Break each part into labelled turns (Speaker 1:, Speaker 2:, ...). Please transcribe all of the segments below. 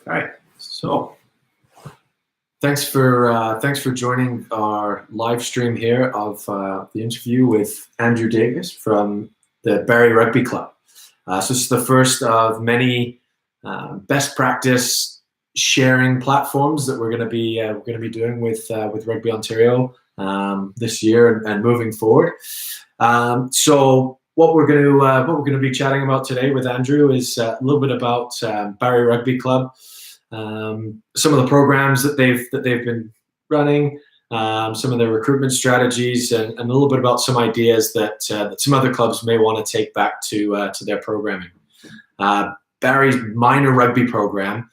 Speaker 1: All right. So thanks for joining our live stream here of the interview with Andrew Davies from the Barrie Rugby Club. So this is the first of many best practice sharing platforms that we're going to be doing with Rugby Ontario this year and moving forward. So what we're going to be chatting about today with Andrew is a little bit about Barrie Rugby Club, some of the programs that they've been running, some of their recruitment strategies, and a little bit about some ideas that some other clubs may want to take back to their programming. Barrie's minor rugby program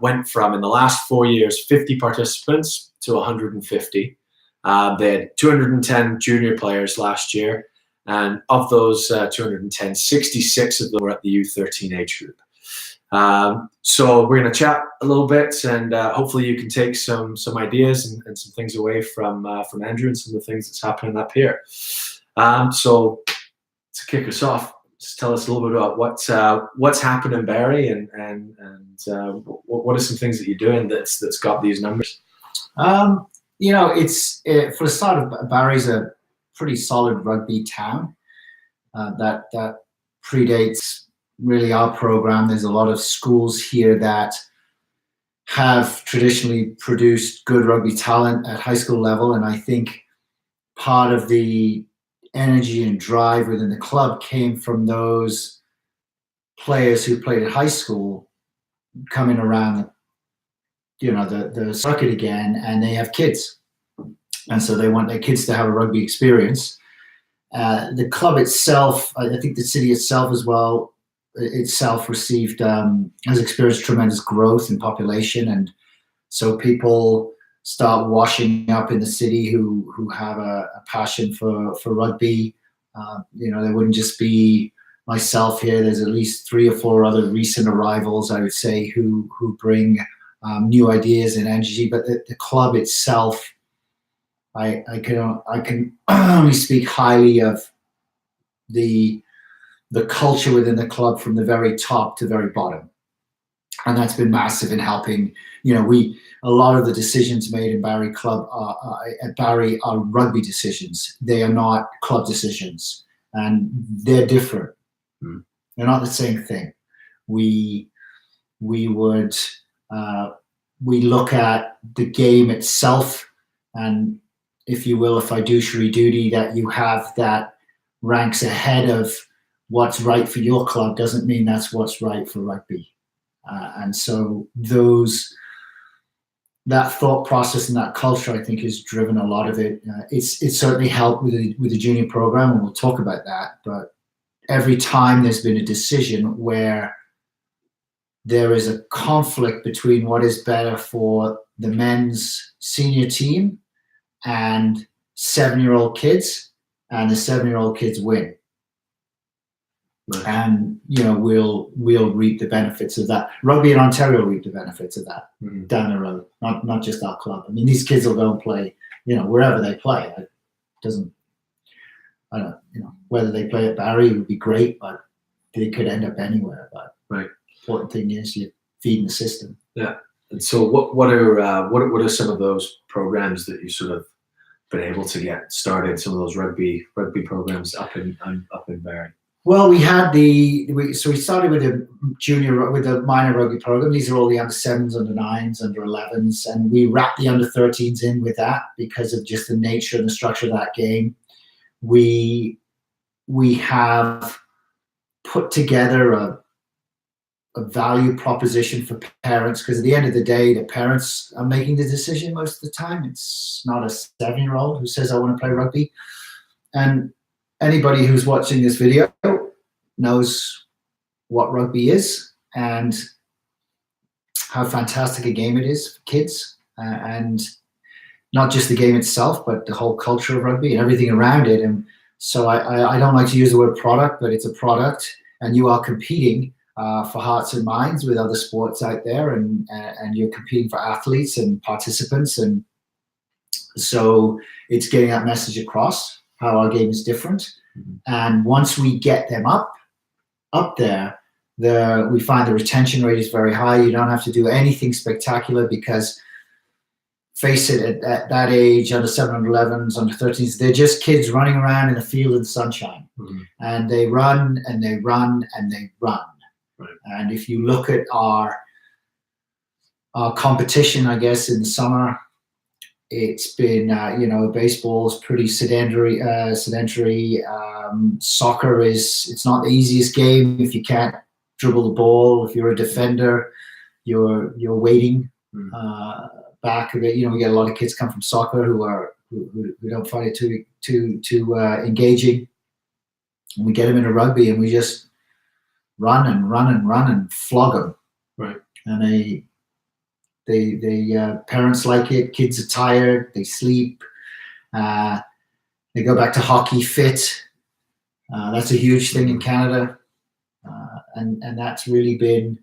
Speaker 1: went from, in the last 4 years, 50 participants to 150. They had 210 junior players last year, and of those 210, 66 of them were at the U13 age group. So we're going to chat a little bit, and hopefully you can take some ideas and some things away from Andrew and some of the things that's happening up here. So to kick us off, just tell us a little bit about what's happened in Barrie and what are some things that you're doing that's got these numbers.
Speaker 2: It's for the start of Barrie's a pretty solid rugby town that predates really our program. There's a lot of schools here that have traditionally produced good rugby talent at high school level, and I think part of the energy and drive within the club came from those players who played at high school coming around the circuit again, and they have kids, and so they want their kids to have a rugby experience. The club itself, I think the city itself as well, received has experienced tremendous growth in population, and so people start washing up in the city who have a passion for rugby. There wouldn't just be myself here. There's at least 3 or 4 other recent arrivals, I would say, who bring new ideas and energy. But the club itself, I can only speak highly of the culture within the club from the very top to very bottom, and that's been massive in helping. A lot of the decisions made in Barrie Club at Barrie are rugby decisions. They are not club decisions, and they're different. They're not the same thing. We look at the game itself, and if you will, a fiduciary duty that you have that ranks ahead of what's right for your club doesn't mean that's what's right for rugby. And so that thought process and that culture, I think, has driven a lot of it. It's certainly helped with the junior program, and we'll talk about that. But every time there's been a decision where there is a conflict between what is better for the men's senior team and 7-year-old kids, and the 7-year-old kids win. Right. And we'll reap the benefits of that. Rugby in Ontario will reap the benefits of that down the road, not just our club. I mean, these kids will go and play, wherever they play. Whether they play at Barrie would be great, but they could end up anywhere. But
Speaker 1: right,
Speaker 2: important thing is you're feeding the system.
Speaker 1: Yeah. And so what are some of those programs that you sort of been able to get started? Some of those rugby programs up in Barrie.
Speaker 2: Well, we started with the minor rugby program. These are all the under 7s, under 9s, under 11s, and we wrapped the under 13s in with that because of just the nature and the structure of that game. We have put together a value proposition for parents, because at the end of the day, the parents are making the decision most of the time. It's not a 7-year-old who says, I want to play rugby. And anybody who's watching this video knows what rugby is and how fantastic a game it is for kids, and not just the game itself, but the whole culture of rugby and everything around it. And so I don't like to use the word product, but it's a product, and you are competing for hearts and minds with other sports out there, and you're competing for athletes and participants, and so it's getting that message across, how our game is different. And once we get them up there, We find the retention rate is very high. You don't have to do anything spectacular because, face it, at that age, under 7, under 11s, under 13s, they're just kids running around in a field in sunshine. And they run and they run and they run.
Speaker 1: Right.
Speaker 2: And if you look at our competition, I guess, in the summer, it's been, baseball's pretty sedentary. Soccer it's not the easiest game if you can't dribble the ball. If you're a defender, you're waiting back a bit. We get a lot of kids come from soccer who don't find it too engaging. And we get them into rugby and we just run and run and run and flog them.
Speaker 1: Right.
Speaker 2: And they parents like it. Kids are tired. They sleep. They go back to hockey fit. That's a huge thing in Canada, and that's really been,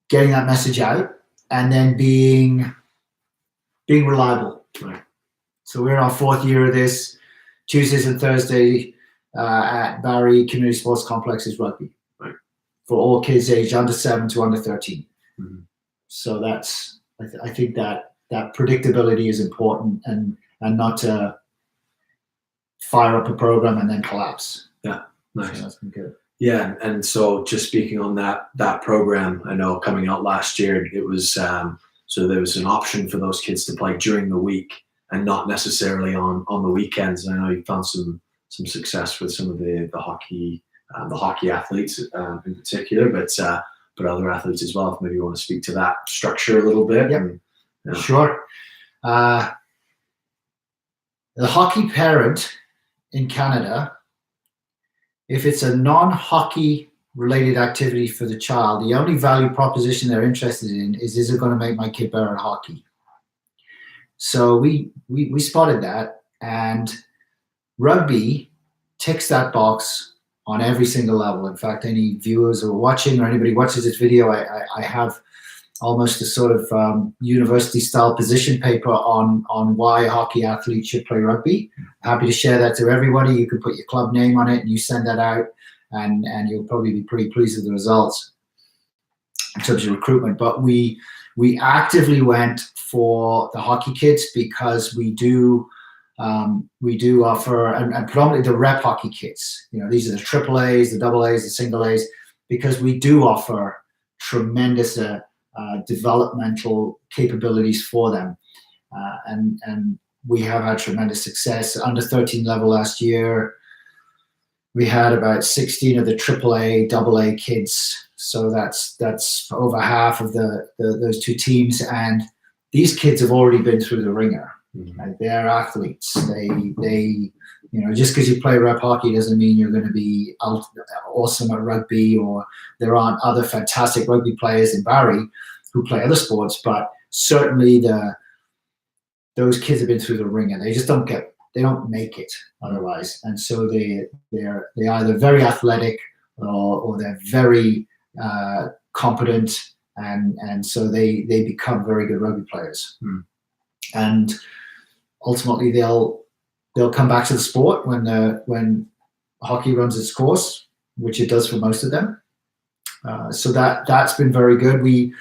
Speaker 2: getting that message out and then being reliable.
Speaker 1: Right.
Speaker 2: So we're in our 4th year of this. Tuesdays and Thursday at Barrie Community Sports Complex is rugby.
Speaker 1: Right. For
Speaker 2: all kids aged under 7 to under 13.
Speaker 1: Mm-hmm.
Speaker 2: So that's, I think that predictability is important, and not to fire up a program and then collapse.
Speaker 1: Yeah, nice.
Speaker 2: So that's been good.
Speaker 1: Yeah, and so just speaking on that program, I know coming out last year, it was so there was an option for those kids to play during the week and not necessarily on the weekends. And I know you found some success with some of the hockey athletes in particular, but other athletes as well. If maybe you want to speak to that structure a little bit.
Speaker 2: Yep. Sure. The hockey parent in Canada, if it's a non-hockey related activity for the child, the only value proposition they're interested in is it going to make my kid better at hockey? So we spotted that, and rugby ticks that box on every single level. In fact, any viewers who are watching or anybody watches this video, I have almost a sort of university-style position paper on why a hockey athlete should play rugby. Happy to share that to everybody. You can put your club name on it and you send that out, and you'll probably be pretty pleased with the results in terms of recruitment. But we actively went for the hockey kids because we do offer, and predominantly the rep hockey kids. These are the triple A's, the double A's, the single A's, because we do offer tremendous developmental capabilities for them, and we have had tremendous success. Under 13 level last year, we had about 16 of the AAA, AA kids. So that's over half of those two teams, and these kids have already been through the ringer.
Speaker 1: Mm-hmm.
Speaker 2: Like, they're athletes. They just because you play rep hockey doesn't mean you're going to be awesome at rugby, or there aren't other fantastic rugby players in Barrie who play other sports, but certainly those kids have been through the ringer. They just don't make it otherwise. And so they're either very athletic or they're very competent, and so they become very good rugby players. And ultimately they'll come back to the sport when hockey runs its course, which it does for most of them. So that's been very good. We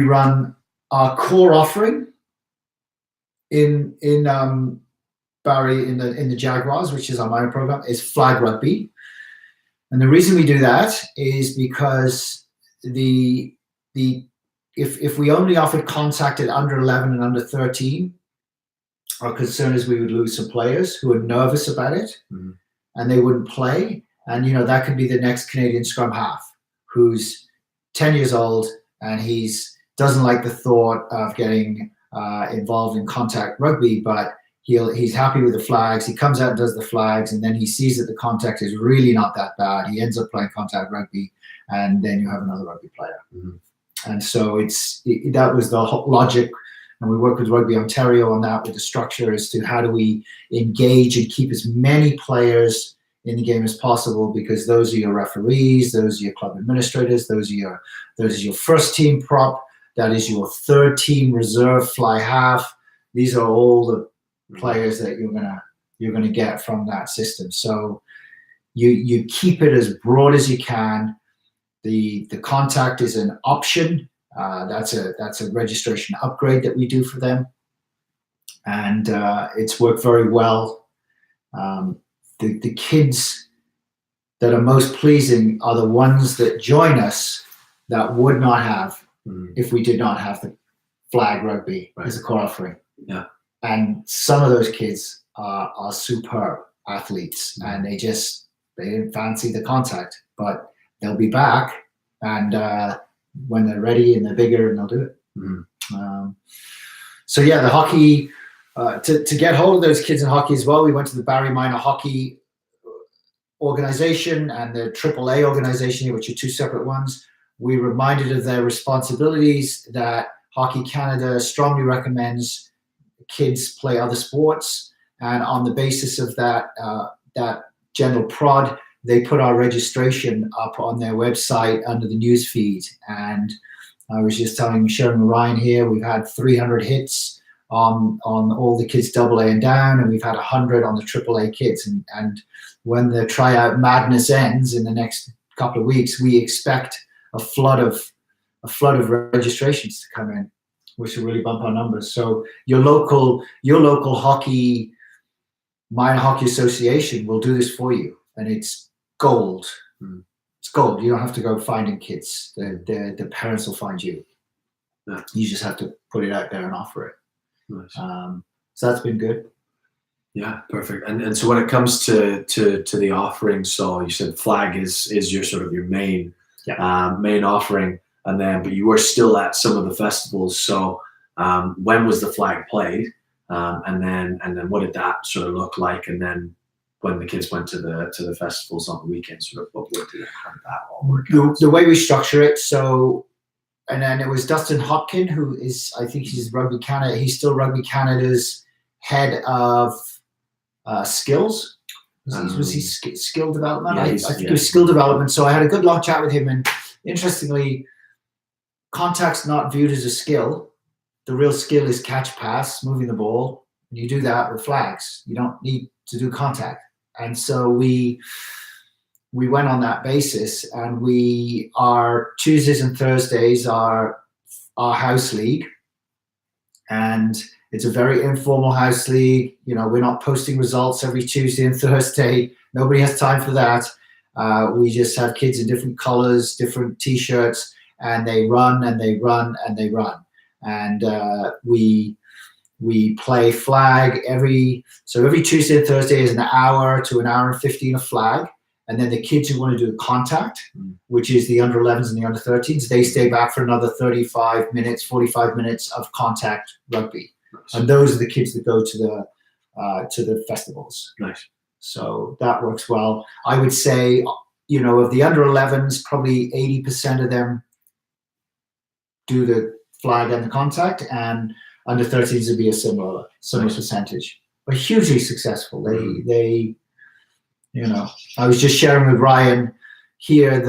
Speaker 2: run our core offering in Barrie in the Jaguars, which is our minor program, is flag rugby. And the reason we do that is because if we only offered contact at under 11 and under 13, our concern is we would lose some players who are nervous about it, and they wouldn't play. And that could be the next Canadian scrum half who's 10 years old and he's doesn't like the thought of getting involved in contact rugby, but he's happy with the flags. He comes out and does the flags, and then he sees that the contact is really not that bad. He ends up playing contact rugby, and then you have another rugby player. And so that was the logic, and we work with Rugby Ontario on that, with the structure as to how do we engage and keep as many players in the game as possible, because those are your referees, those are your club administrators, those are your first team prop, that is your third team reserve fly half. These are all the players that you're gonna get from that system. So you keep it as broad as you can. The contact is an option. That's a registration upgrade that we do for them, and it's worked very well. The kids that are most pleasing are the ones that join us that would not have if we did not have the flag rugby as a core offering.
Speaker 1: Yeah.
Speaker 2: And some of those kids are superb athletes, and they didn't fancy the contact, but they'll be back, and when they're ready and they're bigger, and they'll do it. So yeah, the hockey, to get hold of those kids in hockey as well, we went to the Barrie Minor Hockey organization and the AAA organization, which are two separate ones. We reminded of their responsibilities, that Hockey Canada strongly recommends kids play other sports, and on the basis of that general prod, they put our registration up on their website under the news feed. And I was just sharing Ryan here, we've had 300 hits on all the kids AA and down, and we've had 100 on the AAA kids. And when the tryout madness ends in the next couple of weeks, we expect a flood of registrations to come in, which will really bump our numbers. So your local hockey, minor hockey association will do this for you, and it's gold. It's gold. You don't have to go finding kids. The parents will find you.
Speaker 1: Yeah.
Speaker 2: You just have to put it out there and offer it.
Speaker 1: Nice.
Speaker 2: So that's been good.
Speaker 1: Yeah, perfect. And so when it comes to the offering, so you said flag is your sort of your main offering, and then but you were still at some of the festivals. So when was the flag played, and then what did that sort of look like? And then when the kids went to the festivals on the weekends, sort of how did that all work out?
Speaker 2: The way we structure it, so. And then it was Dustin Hopkin, who is, I think he's Rugby Canada. He's still Rugby Canada's head of skills. Was he skill development?
Speaker 1: Yeah,
Speaker 2: I think it was skill development. So I had a good long chat with him. And interestingly, contact's not viewed as a skill. The real skill is catch, pass, moving the ball. And you do that with flags. You don't need to do contact. And so we went on that basis, and our Tuesdays and Thursdays are our house league, and it's a very informal house league. You know, we're not posting results every Tuesday and Thursday. Nobody has time for that. We just have kids in different colors, different T-shirts, and they run and they run and they run. And we play flag every Tuesday and Thursday is an hour to an hour and 15 of flag. And then the kids who want to do contact, which is the under 11s and the under 13s, they stay back for another 35 minutes, 45 minutes of contact rugby. Nice. And those are the kids that go to the festivals.
Speaker 1: Nice.
Speaker 2: So that works well. I would say, you know, of the under 11s, probably 80% of them do the flag and the contact, and under 13s would be a similar nice. Percentage. But hugely successful. They you know, I was just sharing with Ryan here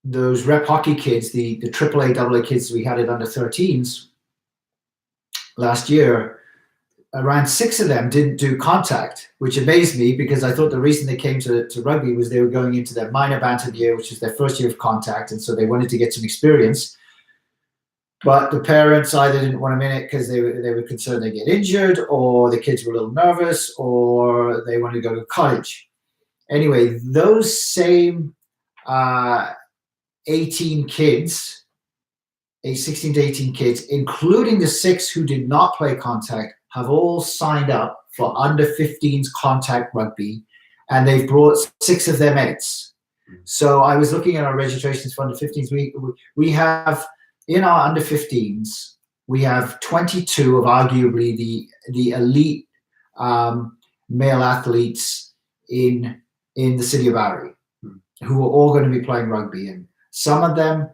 Speaker 2: those rep hockey kids, the AAA, AA kids we had at under 13s last year. Around 6 of them didn't do contact, which amazed me, because I thought the reason they came to rugby was they were going into their minor bantam year, which is their first year of contact, and so they wanted to get some experience. But the parents either didn't want them in it because they were concerned they get injured, or the kids were a little nervous, or they wanted to go to college. Anyway, those same 18 kids, 16 to 18 kids, including the 6 who did not play contact, have all signed up for under 15s contact rugby, and they've brought 6 of their mates. So I was looking at our registrations for under 15s. We have... In our under 15s, we have 22 of arguably the elite male athletes in the city of Barrie, who are all going to be playing rugby, and some of them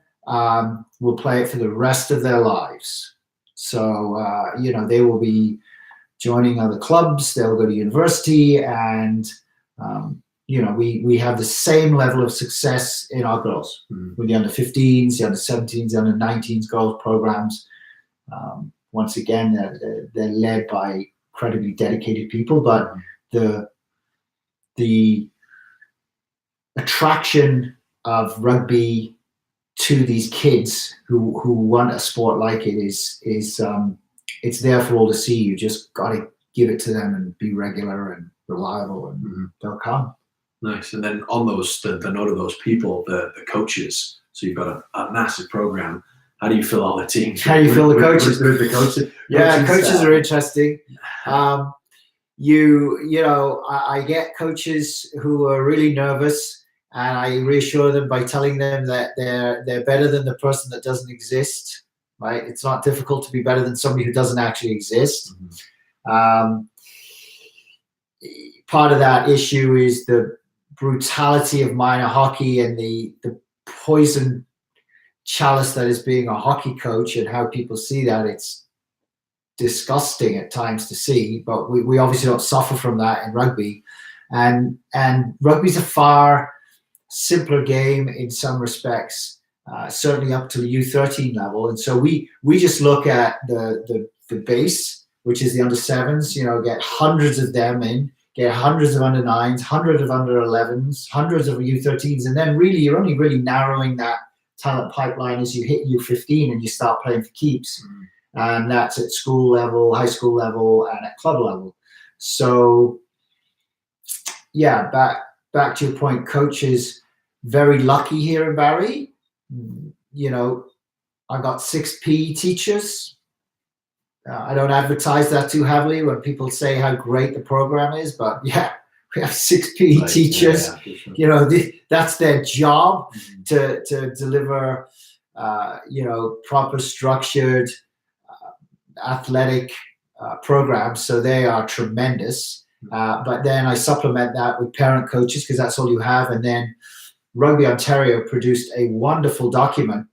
Speaker 2: will play it for the rest of their lives. So you know, they will be joining other clubs. They'll go to university, and you know, we have the same level of success in our girls with the under 15s, the under 17s, the under 19s girls programs. Once again, they're led by incredibly dedicated people, but the the attraction of rugby to these kids who want a sport like it is it's there for all to see. You just got to give it to them and be regular and reliable, and they'll come.
Speaker 1: Nice. And then on those, the note of those people, the coaches. So you've got a massive program. How do you fill all the teams?
Speaker 2: How do you fill the coaches?
Speaker 1: The coaches.
Speaker 2: Yeah, coaches are interesting. I get coaches who are really nervous, and I reassure them by telling them that they're better than the person that doesn't exist. Right? It's not difficult to be better than somebody who doesn't actually exist. Part of that issue is the brutality of minor hockey and the poison chalice that is being a hockey coach, and how people see that. It's disgusting at times to see, but we obviously don't suffer from that in rugby. And rugby's a far simpler game in some respects, certainly up to the U13 level. And so we just look at the base, which is the under sevens, get hundreds of them in, get hundreds of under nines, hundreds of under 11s, hundreds of U13s. And then really, you're only really narrowing that talent pipeline as you hit U15 and you start playing for keeps. And that's at school level, high school level, and at club level. So yeah, back to your point, coaches, very lucky here in Barrie. I got 6 PE teachers. I don't advertise that too heavily when people say how great the program is, but yeah, we have 6 PE teachers. Yeah, sure. That's their job, to deliver, proper structured athletic programs. So they are tremendous. But then I supplement that with parent coaches, because that's all you have. And then Rugby Ontario produced a wonderful document,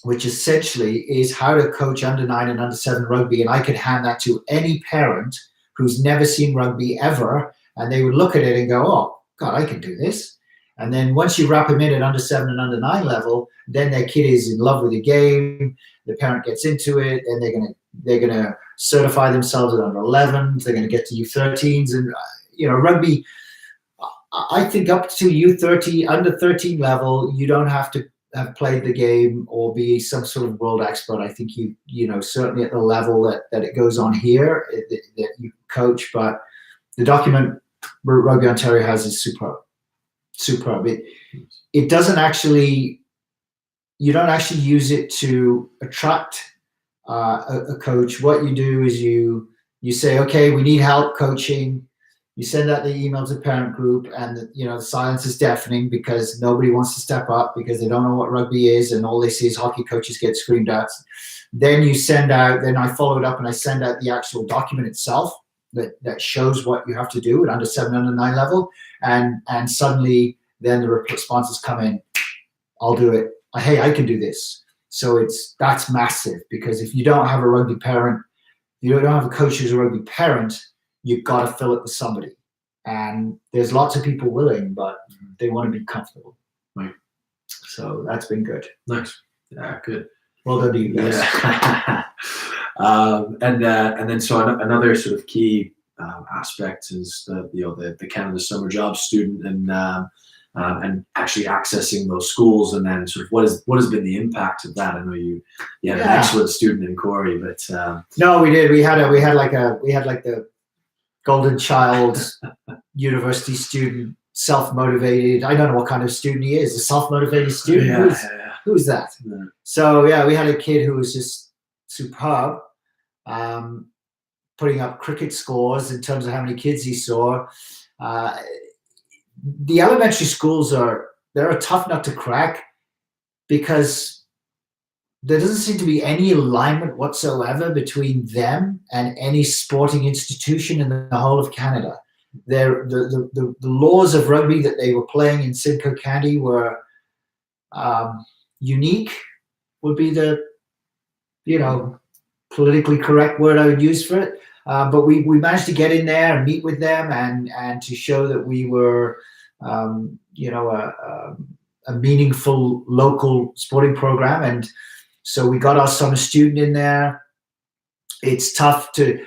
Speaker 2: which essentially is how to coach under 9 and under 7 rugby. And I could hand that to any parent who's never seen rugby ever, and they would look at it and go, oh, God, I can do this. And then once you wrap them in at under 7 and under 9 level, then their kid is in love with the game, the parent gets into it, and they're gonna certify themselves at under 11s, they're gonna get to U13s. And, rugby, I think up to U13, under 13 level, you don't have to have played the game or be some sort of world expert. I think certainly at the level that it goes on here, that you coach. But the document Rugby Ontario has is superb. It doesn't actually, you don't actually use it to attract a coach. What you do is you say, okay, we need help coaching. You send out the email to the parent group, and the silence is deafening because nobody wants to step up because they don't know what rugby is, and all they see is hockey coaches get screamed at. Then I follow it up and I send out the actual document itself that shows what you have to do at under 7, under 9 level, and suddenly then the responses come in. I'll do it. Hey, I can do this. So that's massive, because if you don't have a rugby parent, you don't have a coach who's a rugby parent, you've got to fill it with somebody. And there's lots of people willing, but they want to be comfortable.
Speaker 1: Right.
Speaker 2: So that's been good.
Speaker 1: Nice. Yeah, good.
Speaker 2: Well done to you guys.
Speaker 1: Yeah. And then so another sort of key aspect is the Canada Summer Jobs student, and actually accessing those schools, and then sort of what has been the impact of that. I know you had an excellent student in Corey, but
Speaker 2: no, we did. We had like the golden child university student, self-motivated. I don't know what kind of student he is. A self-motivated student. Who's that? Yeah. So yeah, we had a kid who was just superb, putting up cricket scores in terms of how many kids he saw. The elementary schools they're a tough nut to crack, because there doesn't seem to be any alignment whatsoever between them and any sporting institution in the whole of Canada. The laws of rugby that they were playing in Simcoe County were unique, would be the politically correct word I would use for it. But we managed to get in there and meet with them and to show that we were a meaningful local sporting program. And so we got our summer student in there. It's tough to,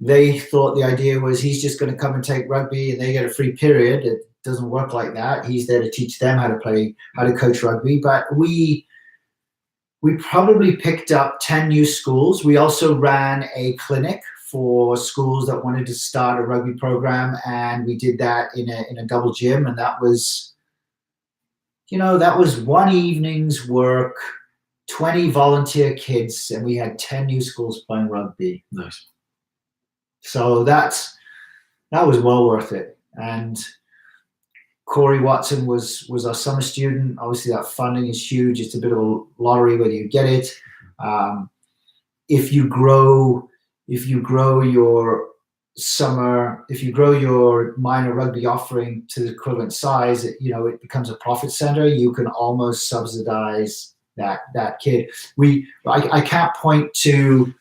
Speaker 2: they thought the idea was he's just going to come and take rugby and they get a free period. It doesn't work like that. He's there to teach them how to coach rugby. But we probably picked up 10 new schools. We also ran a clinic for schools that wanted to start a rugby program, and we did that in a double gym, and that was one evening's work, 20 volunteer kids, and we had 10 new schools playing rugby.
Speaker 1: Nice.
Speaker 2: So that was well worth it. And Corey Watson was our summer student. Obviously, that funding is huge. It's a bit of a lottery whether you get it. If you grow your minor rugby offering to the equivalent size, it becomes a profit center. You can almost subsidize that kid. I can't point to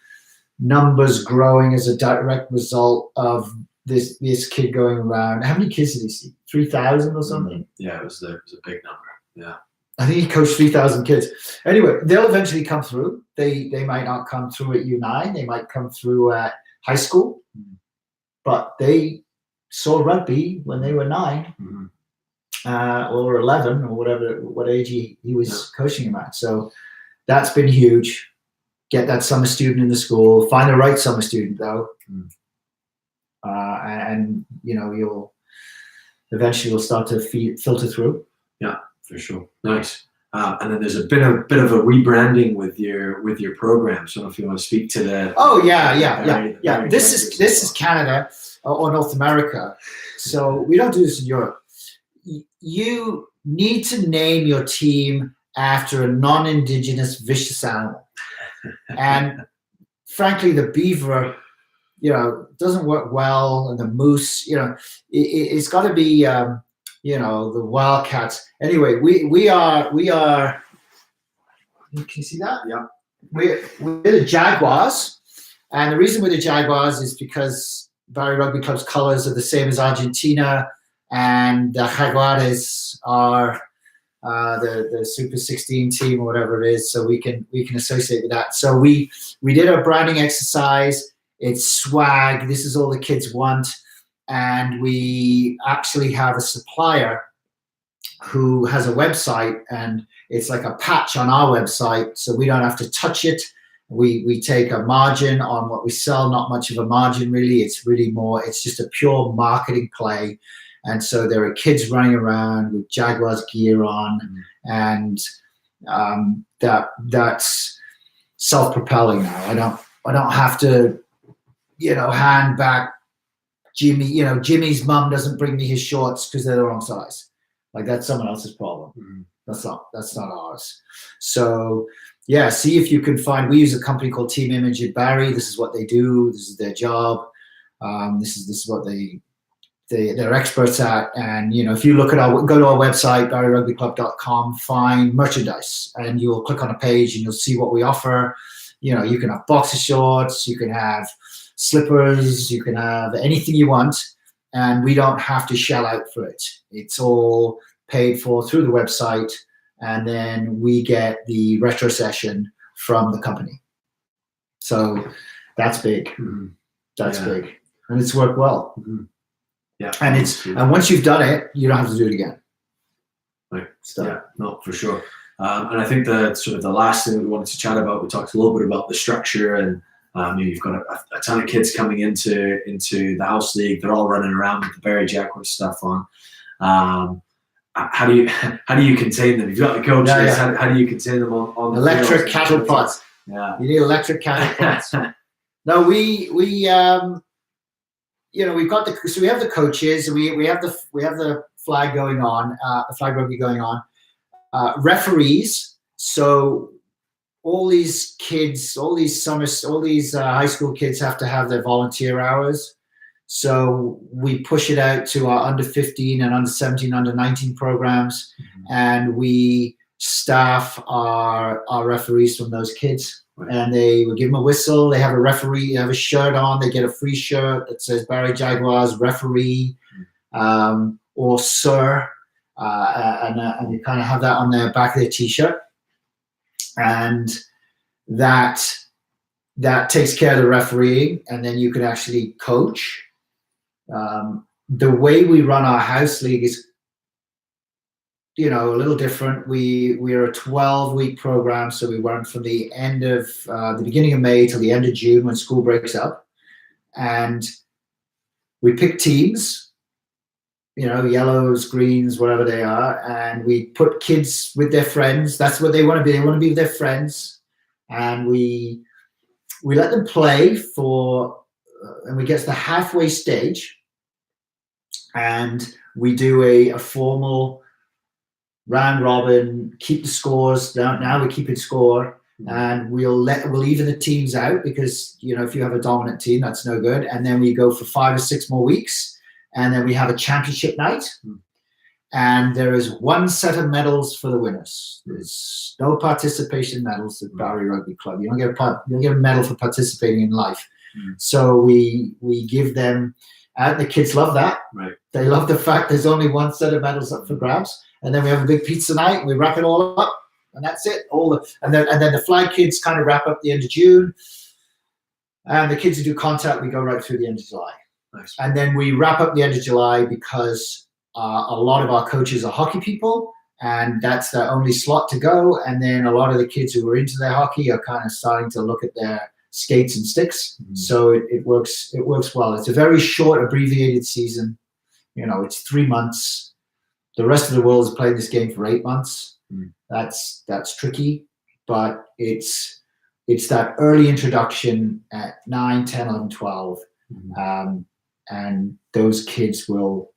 Speaker 2: numbers growing as a direct result of this kid going around. How many kids did he see? 3,000 or something?
Speaker 1: Yeah, it was a big number. Yeah.
Speaker 2: I think he coached 3,000 kids. Anyway, they'll eventually come through. They might not come through at U9. They might come through at high school. But they saw rugby when they were 9 or 11 or what age he was coaching them at. So that's been huge. Get that summer student in the school. Find the right summer student, though. And you'll eventually start to filter through.
Speaker 1: Yeah, for sure. Nice. And then there's a bit of a rebranding with your program. So if you want to speak to that.
Speaker 2: Oh yeah. This is Canada or North America. So we don't do this in Europe. You need to name your team after a non-indigenous vicious animal. And frankly, the beaver, doesn't work well, and the moose, it's got to be, the wildcats. Anyway, we are. Can you see that?
Speaker 1: Yeah.
Speaker 2: We're the Jaguars, and the reason we're the Jaguars is because Barrie Rugby Club's colors are the same as Argentina, and the Jaguars are the Super 16 team or whatever it is. So we can associate with that. So we did our branding exercise. It's swag. This is all the kids want. And we actually have a supplier who has a website, and it's like a patch on our website, so we don't have to touch it. We take a margin on what we sell, not much of a margin really. It's really more, it's just a pure marketing play. And so there are kids running around with Jaguars gear on, and that's self-propelling now. I don't have to, hand back Jimmy. Jimmy's mum doesn't bring me his shorts because they're the wrong size. Like, that's someone else's problem. That's not ours. So yeah, see if you can find. We use a company called Team Image at Barrie. This is what they do. This is their job. This is what they're experts at. And if you go to our website, barrierugbyclub.com, find merchandise, and you'll click on a page and you'll see what we offer. You can have boxer shorts, you can have slippers, you can have anything you want, and we don't have to shell out for it. It's all paid for through the website, and then we get the retro session from the company. So that's big. That's big, and it's worked well.
Speaker 1: Yeah,
Speaker 2: and once you've done it, you don't have to do it again.
Speaker 1: Right. Yeah, no, for sure. And I think the sort of the last thing we wanted to chat about, we talked a little bit about the structure, and you've got a ton of kids coming into the house league. They're all running around with the Barrie Jaguars stuff on. How do you contain them? You've got the coaches. Yeah. How do you contain them on the
Speaker 2: electric cattle pots?
Speaker 1: Yeah,
Speaker 2: you need electric cattle pots. No, we've got so we have the coaches. We have the flag going on, the flag rugby going on. Referees. So all these kids, all these high school kids have to have their volunteer hours. So we push it out to our under 15 and under 17, under 19 programs, and we staff our referees from those kids. Right. And they will give them a whistle. They have a referee, they have a shirt on. They get a free shirt that says Barrie Jaguars referee or sir. And you kind of have that on the back of their t-shirt, and that that takes care of the refereeing, and then you can actually coach. The way we run our house league is, a little different. We're a 12-week program, so we run from the end of the beginning of May till the end of June when school breaks up, and we pick teams, yellows, greens, whatever they are, and we put kids with their friends. That's what they want to be. They want to be with their friends, and we let them play and we get to the halfway stage, and we do a formal round robin, keep the scores. Now we're keeping score, and we'll even the teams out, because if you have a dominant team, that's no good. And then we go for 5 or 6 more weeks, and then we have a championship night, and there is one set of medals for the winners. There's no participation medals at Barrie Rugby Club. You don't get a medal for participating in life. So we give them, and the kids love that.
Speaker 1: Right.
Speaker 2: They love the fact there's only one set of medals up for grabs. And then we have a big pizza night, and we wrap it all up, and that's it. And then the flag kids kind of wrap up the end of June, and the kids who do contact, we go right through the end of July.
Speaker 1: Nice.
Speaker 2: And then we wrap up the end of July, because a lot of our coaches are hockey people, and that's their only slot to go. And then a lot of the kids who are into their hockey are kind of starting to look at their skates and sticks. So it works well. It's a very short, abbreviated season. It's 3 months. The rest of the world is playing this game for 8 months. That's tricky, but it's that early introduction at 9, 10, 11, 12, and those kids will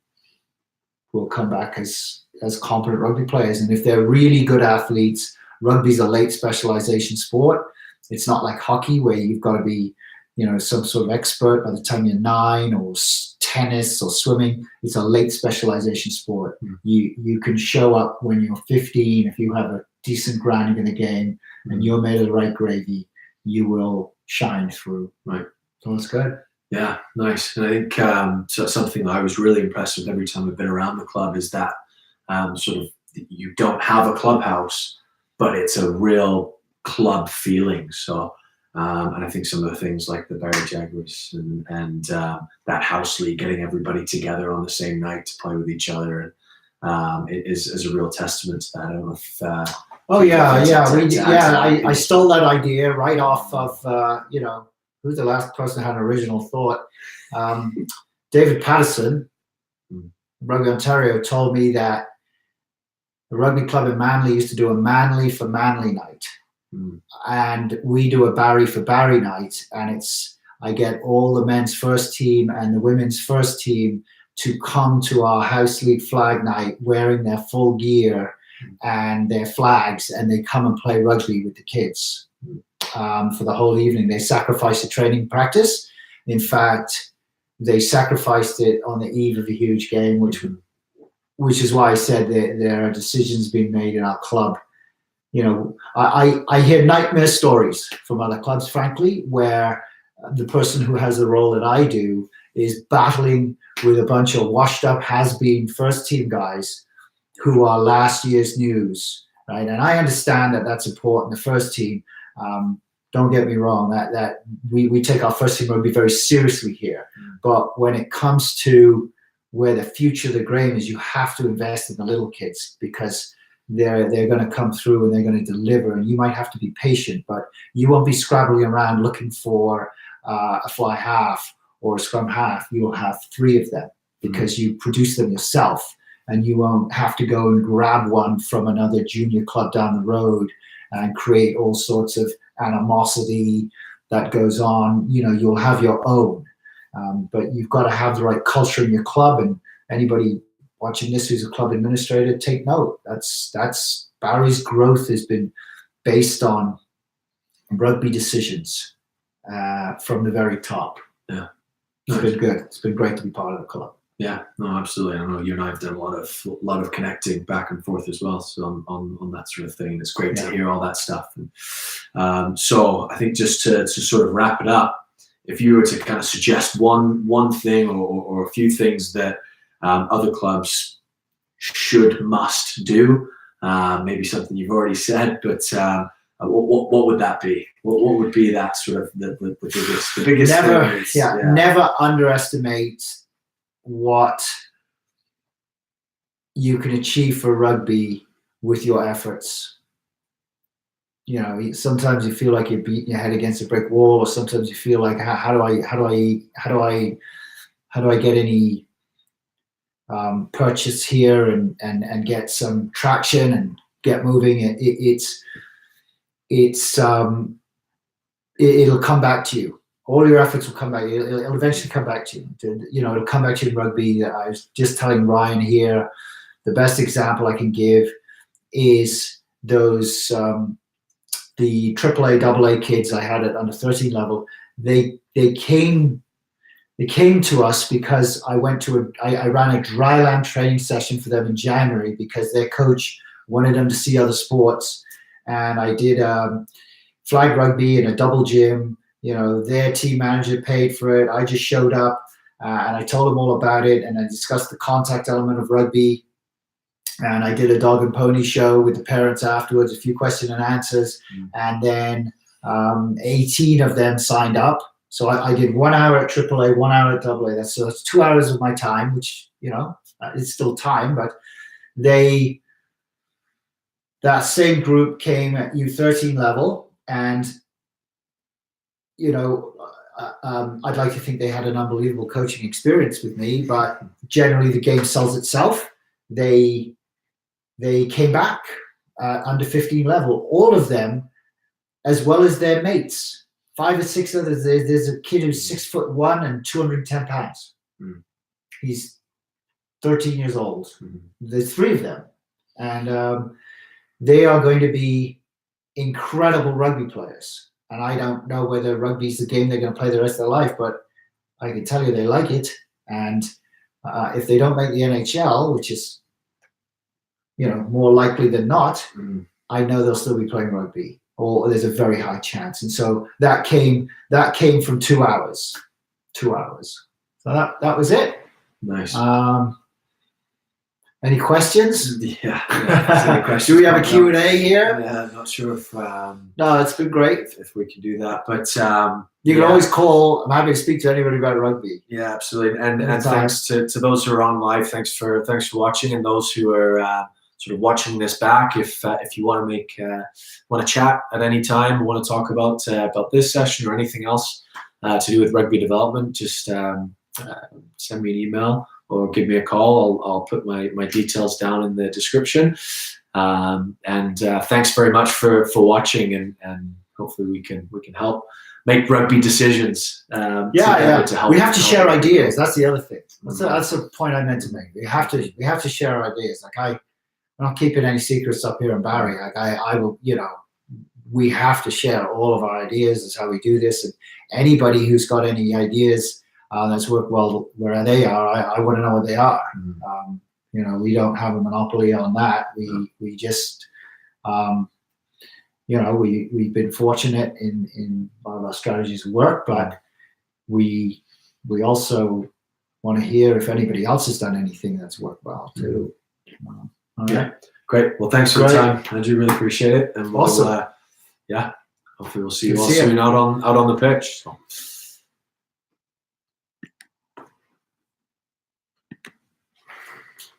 Speaker 2: come back as competent rugby players. And if they're really good athletes, rugby's a late specialization sport. It's not like hockey, where you've got to be some sort of expert by the time you're 9, or tennis or swimming. It's a late specialization sport. You can show up when you're 15 if you have a decent grounding in the game and you're made of the right gravy. You will shine through.
Speaker 1: Right.
Speaker 2: So it's good.
Speaker 1: Yeah, nice. And I think so something that I was really impressed with every time I've been around the club is that sort of, you don't have a clubhouse, but it's a real club feeling. So. And I think some of the things like the Barrie Jaguars and that house league, getting everybody together on the same night to play with each other, it is a real testament to that. I don't know if.
Speaker 2: I stole that idea right off of who's the last person who had an original thought. David Patterson, Rugby Ontario, told me that the rugby club in Manly used to do a Manly for Manly night. And we do a Barrie for Barrie night, and I get all the men's first team and the women's first team to come to our house league flag night wearing their full gear and their flags, and they come and play rugby with the kids for the whole evening. They sacrifice the training practice. In fact, they sacrificed it on the eve of a huge game, which is why I said that there are decisions being made in our club. I hear nightmare stories from other clubs, frankly, where the person who has the role that I do is battling with a bunch of washed up has-been first team guys who are last year's news, right? And I understand that that's important. The first team, don't get me wrong, that we take our first team rugby very seriously here. But when it comes to where the future of the game is, you have to invest in the little kids, because they're going to come through and they're going to deliver, and you might have to be patient, but you won't be scrabbling around looking for a fly half or a scrum half. You will have 3 of them because you produce them yourself, and you won't have to go and grab one from another junior club down the road and create all sorts of animosity that goes on. You'll have your own, but you've got to have the right culture in your club. And anybody watching this who's a club administrator, take note. That's Barrie's growth has been based on rugby decisions from the very top.
Speaker 1: Yeah,
Speaker 2: it's been good. It's been great to be part of the club.
Speaker 1: Yeah, no, absolutely. I know you and I have done a lot of connecting back and forth as well, so on that sort of thing. It's great to hear all that stuff. And, so I think just to sort of wrap it up, if you were to kind of suggest one thing or a few things that other clubs must do, maybe something you've already said, but what would that be? What would be that sort of the biggest
Speaker 2: never,
Speaker 1: thing is,
Speaker 2: never underestimate what you can achieve for rugby with your efforts. You know, sometimes you feel like you're beating your head against a brick wall, or sometimes you feel like, how do I get any purchase here and get some traction and get moving. It'll come back to you. All your efforts will come back. It'll eventually come back to you. You know, it'll come back to you in rugby. I was just telling Ryan here, the best example I can give is those the AAA, AA kids I had at under 13 level. They came to us because I ran a dryland training session for them in January because their coach wanted them to see other sports, and I did flag rugby in a double gym. You know, their team manager paid for it. I just showed up and I told them all about it, and I discussed the contact element of rugby. And I did a dog and pony show with the parents afterwards, a few question and answers, and then 18 of them signed up. So I did 1 hour at AAA, 1 hour at AA. That's 2 hours of my time, which, you know, it's still time, but that same group came at U13 level, and, you know, I'd like to think they had an unbelievable coaching experience with me, but generally the game sells itself. They came back under 15 level, all of them, as well as their mates. 5 or 6 others. There's a kid who's 6'1" and 210 pounds. He's 13 years old. There's 3 of them, and they are going to be incredible rugby players. And I don't know whether rugby's the game they're going to play the rest of their life, but I can tell you they like it. And if they don't make the NHL, which is, you know, more likely than not, I know they'll still be playing rugby, or there's a very high chance. And so that came from 2 hours. 2 hours. So that was it.
Speaker 1: Nice.
Speaker 2: Any questions?
Speaker 1: Yeah. Any questions?
Speaker 2: Do we have a Q&A here?
Speaker 1: Yeah, I'm not sure if
Speaker 2: no, it's been great.
Speaker 1: if we can do that, but
Speaker 2: you can always call. I'm happy to speak to anybody about rugby.
Speaker 1: Yeah, absolutely. And thanks to those who are on live. Thanks for watching, and those who are sort of watching this back. If you want to chat at any time, want to talk about this session or anything else to do with rugby development, just send me an email or give me a call. I'll put my details down in the description. And thanks very much for watching, and hopefully we can help make rugby decisions.
Speaker 2: To we have to share ideas. That's the other thing. That's the point I meant to make. We have to share our ideas. Like I'm not keeping any secrets up here in Barrie. Like I will, you know, we have to share all of our ideas. That's how we do this. And anybody who's got any ideas that's worked well where they are, I want to know what they are. You know, we don't have a monopoly on that. We just, you know, we've been fortunate in a lot of our strategies work, but we also want to hear if anybody else has done anything that's worked well too.
Speaker 1: Okay, great. Well, thanks for the time, Andrew. Really appreciate it. And
Speaker 2: awesome.
Speaker 1: Hopefully we'll see you all soon out on the pitch. So.